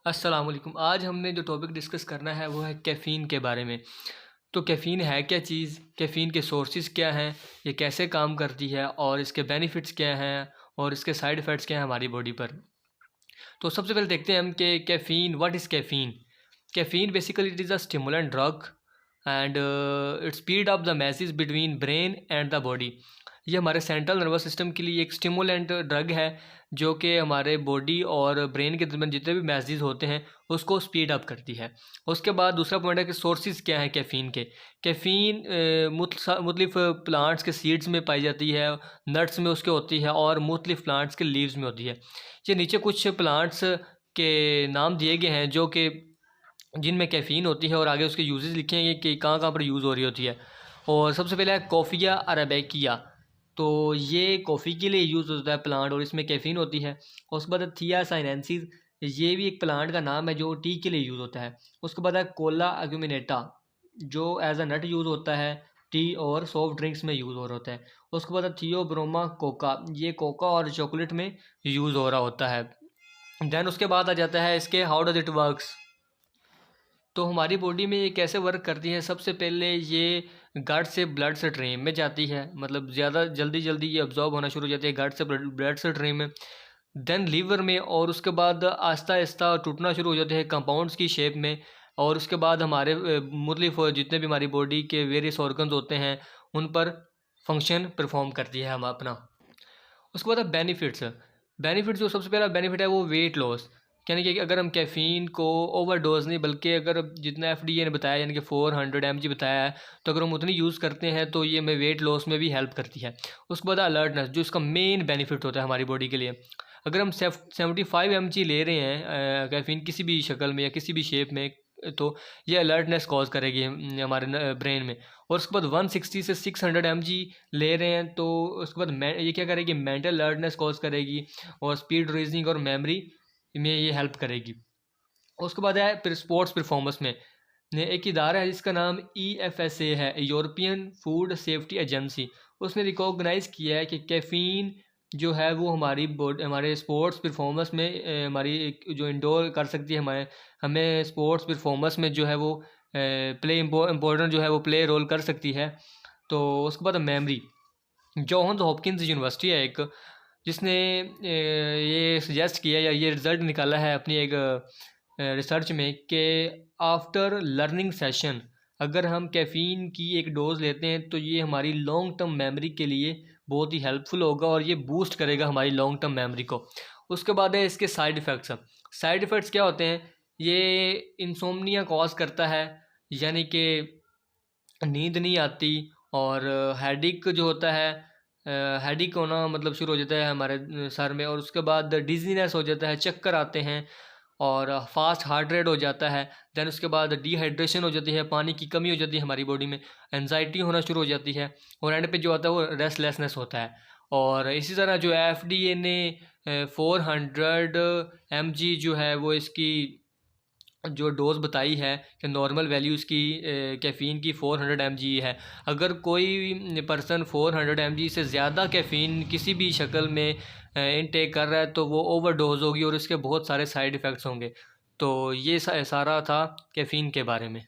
अस्सलाम वालेकुम। आज हमने जो टॉपिक डिस्कस करना है वो है कैफ़ीन के बारे में। तो कैफ़ीन है क्या चीज़, कैफ़ीन के सोर्सेज़ क्या हैं, ये कैसे काम करती है और इसके बेनिफिट्स क्या हैं और इसके साइड इफ़ेक्ट्स क्या हैं हमारी बॉडी पर। तो सबसे पहले देखते हैं हम कि caffeine, what is caffeine. Caffeine basically it is a stimulant drug and it speed up the message between brain and the body. ये हमारे सेंट्रल नर्वस सिस्टम के लिए एक स्टिमुलेंट ड्रग है जो कि हमारे बॉडी और ब्रेन के दरमियान जितने भी मैसेज होते हैं उसको स्पीड अप करती है। उसके बाद दूसरा पॉइंट है कि सोर्सेज क्या हैं कैफ़ीन के। कैफ़ीन मुख्तलिफ प्लांट्स के सीड्स में पाई जाती है, नट्स में उसके होती है और मुख्तलिफ प्लांट्स के लीव्स में होती है। ये नीचे कुछ प्लांट्स के नाम दिए गए हैं जो कि जिनमें कैफ़ीन होती है और आगे उसके यूजेस लिखे हैं कि कहाँ कहाँ पर यूज़ हो रही होती है। और सबसे पहले है कॉफ़िया अरेबिका। तो ये कॉफ़ी के लिए यूज़ होता है प्लांट और इसमें कैफ़ीन होती है। और उसके बाद है थिया साइनेंसिस, ये भी एक प्लांट का नाम है जो टी के लिए यूज़ होता है। उसके बाद है कोला अग्यूमिनेटा जो एज अ नट यूज़ होता है, टी और सॉफ्ट ड्रिंक्स में यूज़ हो रहा होता है। उसके बाद है थियोब्रोमा कोका, ये कोका और चॉकलेट में यूज़ हो रहा होता है। देन उसके बाद आ जाता है इसके हाउ डज इट वर्क्स। तो हमारी बॉडी में ये कैसे वर्क करती है। सबसे पहले ये गट से ब्लड स्ट्रीम में जाती है, मतलब ज़्यादा जल्दी जल्दी ये अब्जॉर्ब होना शुरू हो जाती है गट से ब्लड स्ट्रीम में, देन लीवर में, और उसके बाद आहिस्ता आहिस्ता टूटना शुरू हो जाते हैं कंपाउंड्स की शेप में। और उसके बाद हमारे मुख्तलिफ जितने भी हमारी बॉडी के वेरियस ऑर्गन्स होते हैं उन पर फंक्शन परफॉर्म करती है हम अपना। उसके बाद बेनिफिट्स। बेनिफिट जो सबसे पहला बेनिफिट है वो वेट लॉस, यानी कि अगर हम कैफ़ीन को ओवरडोज नहीं बल्कि अगर जितना एफडीए ने बताया यानी कि 400 mg बताया है, तो अगर हम उतनी यूज़ करते हैं तो ये हमें वेट लॉस में भी हेल्प करती है। उसके बाद अलर्टनेस जो इसका मेन बेनिफिट होता है हमारी बॉडी के लिए। अगर हम 75 mg ले रहे हैं कैफ़ीन किसी भी शक्ल में या किसी भी शेप में, तो ये अलर्टनेस कॉज करेगी हमारे ब्रेन में। और उसके बाद 160 से 600 mg ले रहे हैं तो उसके बाद ये क्या करेगी, मेंटल अलर्टनेस कॉज करेगी और स्पीड रीजनिंग और मेमोरी में ये हेल्प करेगी। उसके बाद है फिर स्पोर्ट्स परफॉर्मेंस में एक इदारा है जिसका नाम EFSA है, यूरोपियन फूड सेफ्टी एजेंसी। उसने रिकॉग्नाइज़ किया है कि कैफ़ीन जो है वो हमारे स्पोर्ट्स परफॉर्मेंस में जो इंडोर कर सकती है, हमें स्पोर्ट्स परफॉर्मेंस में जो है वो इम्पोर्टेंट जो है वो प्ले रोल कर सकती है। तो उसके बाद मेमोरी, जॉन्स हॉपकिंस यूनिवर्सिटी है एक, जिसने ये सजेस्ट किया या ये रिज़ल्ट निकाला है अपनी एक रिसर्च में कि आफ्टर लर्निंग सेशन अगर हम कैफ़ीन की एक डोज़ लेते हैं तो ये हमारी लॉन्ग टर्म मेमोरी के लिए बहुत ही हेल्पफुल होगा और ये बूस्ट करेगा हमारी लॉन्ग टर्म मेमोरी को। उसके बाद है इसके साइड इफ़ेक्ट्स। साइड इफ़ेक्ट्स क्या होते हैं, ये इंसोम्निया कॉज करता है, यानी कि नींद नहीं आती, और हेडेक जो होता है, हेडेक होना मतलब शुरू हो जाता है हमारे सर में, और उसके बाद डिजीनेस हो जाता है, चक्कर आते हैं और फास्ट हार्ट रेट हो जाता है। देन उसके बाद डिहाइड्रेशन हो जाती है, पानी की कमी हो जाती है हमारी बॉडी में, एनजाइटी होना शुरू हो जाती है, और एंड पे जो आता है वो रेस्टलेसनेस होता है। और इसी तरह जो FDA ने 400 mg जो है वो इसकी जो डोज़ बताई है कि नॉर्मल वैल्यू इसकी कैफ़ीन की 400 mg है। अगर कोई पर्सन 400 mg से ज़्यादा कैफ़ीन किसी भी शक्ल में इनटेक कर रहा है तो वो ओवरडोज होगी और इसके बहुत सारे साइड इफ़ेक्ट्स होंगे। तो ये सारा था कैफ़ीन के बारे में।